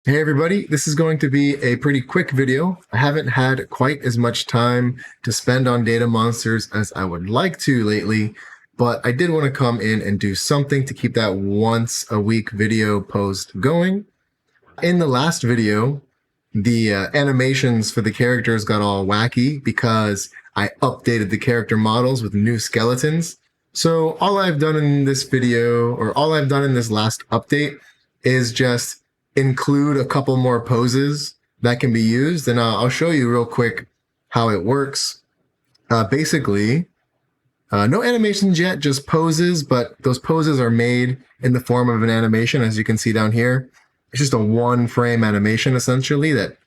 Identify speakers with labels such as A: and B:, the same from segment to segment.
A: Hey everybody, this is going to be a pretty quick video. I haven't had quite as much time to spend on data monsters as I would like to lately, but I did want to come in and do something to keep that once a week video post going. In the last video, the animations for the characters got all wacky because I updated the character models with new skeletons. So all I've done in this video, or all I've done in this last update, is just include a couple more poses that can be used, and I'll show you real quick how it works. Basically, no animations yet, just poses, but those poses are made in the form of an animation, as you can see down here. It's just a one-frame animation, essentially, that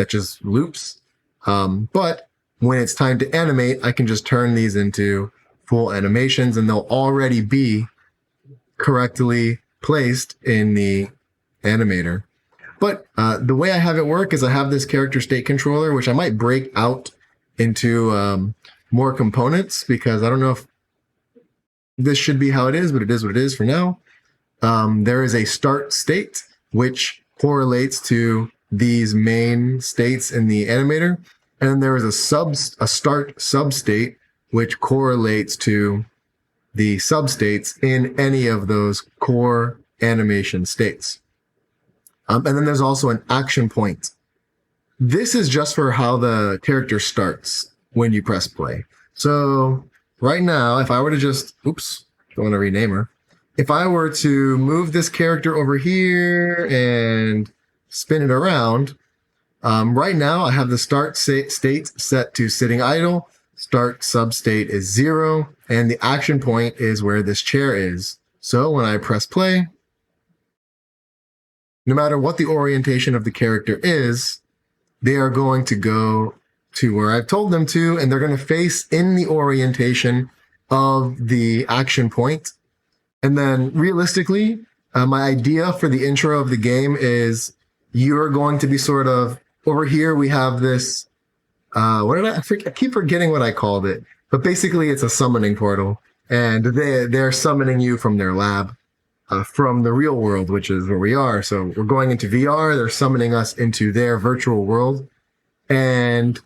A: just loops. But when it's time to animate, I can just turn these into full animations, and they'll already be correctly placed in the animator. But the way I have it work is I have this character state controller, which I might break out into more components, because I don't know if this should be how it is, but it is what it is for now. There is a start state, which correlates to these main states in the animator. And then there is a start substate, which correlates to the substates in any of those core animation states. And then there's also an action point. This is just for how the character starts when you press play. So right now, if I were to just, oops, don't want to rename her. If I were to move this character over here and spin it around, right now I have the start state set to sitting idle. Start substate is 0, and the action point is where this chair is. So when I press play, no matter what the orientation of the character is, they are going to go to where I've told them to, and they're going to face in the orientation of the action point. And then realistically, my idea for the intro of the game is you're going to be sort of, over here we have this, I keep forgetting what I called it, but basically it's a summoning portal, and they're summoning you from their lab. From the real world, which is where we are. So we're going into VR. They're summoning us into their virtual world. And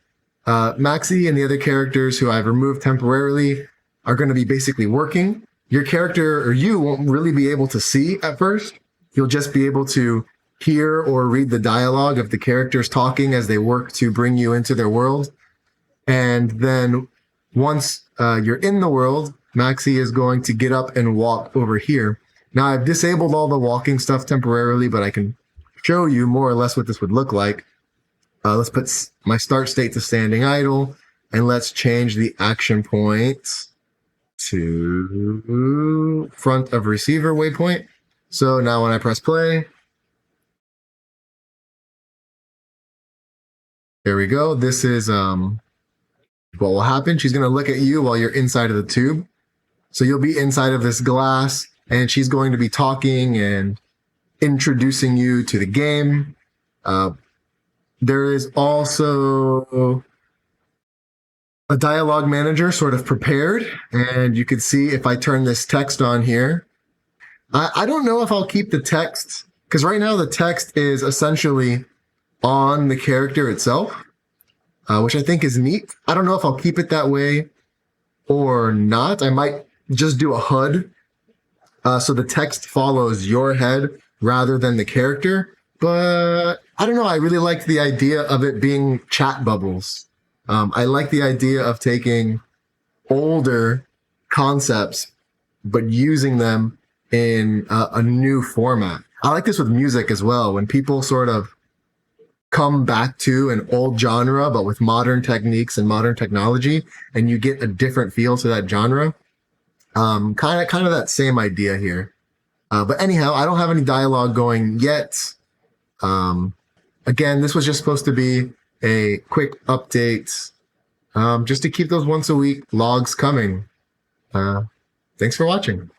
A: Maxie and the other characters who I've removed temporarily are going to be basically working. Your character, or you, won't really be able to see at first. You'll just be able to hear or read the dialogue of the characters talking as they work to bring you into their world. And then once you're in the world, Maxie is going to get up and walk over here. Now, I've disabled all the walking stuff temporarily, but I can show you more or less what this would look like. Let's put my start state to standing idle, and let's change the action point to front of receiver waypoint. So now when I press play, there we go. This is what will happen. She's going to look at you while you're inside of the tube. So you'll be inside of this glass, and she's going to be talking and introducing you to the game. There is also a dialogue manager sort of prepared, and you can see if I turn this text on here. I don't know if I'll keep the text, because right now the text is essentially on the character itself, which I think is neat. I don't know if I'll keep it that way or not. I might just do a HUD. So the text follows your head rather than the character. But I don't know. I really like the idea of it being chat bubbles. I like the idea of taking older concepts, but using them in a new format. I like this with music as well. When people sort of come back to an old genre, but with modern techniques and modern technology, and you get a different feel to that genre. Kind of that same idea here. But anyhow, I don't have any dialogue going yet. Again, this was just supposed to be a quick update, just to keep those once a week logs coming. Thanks for watching.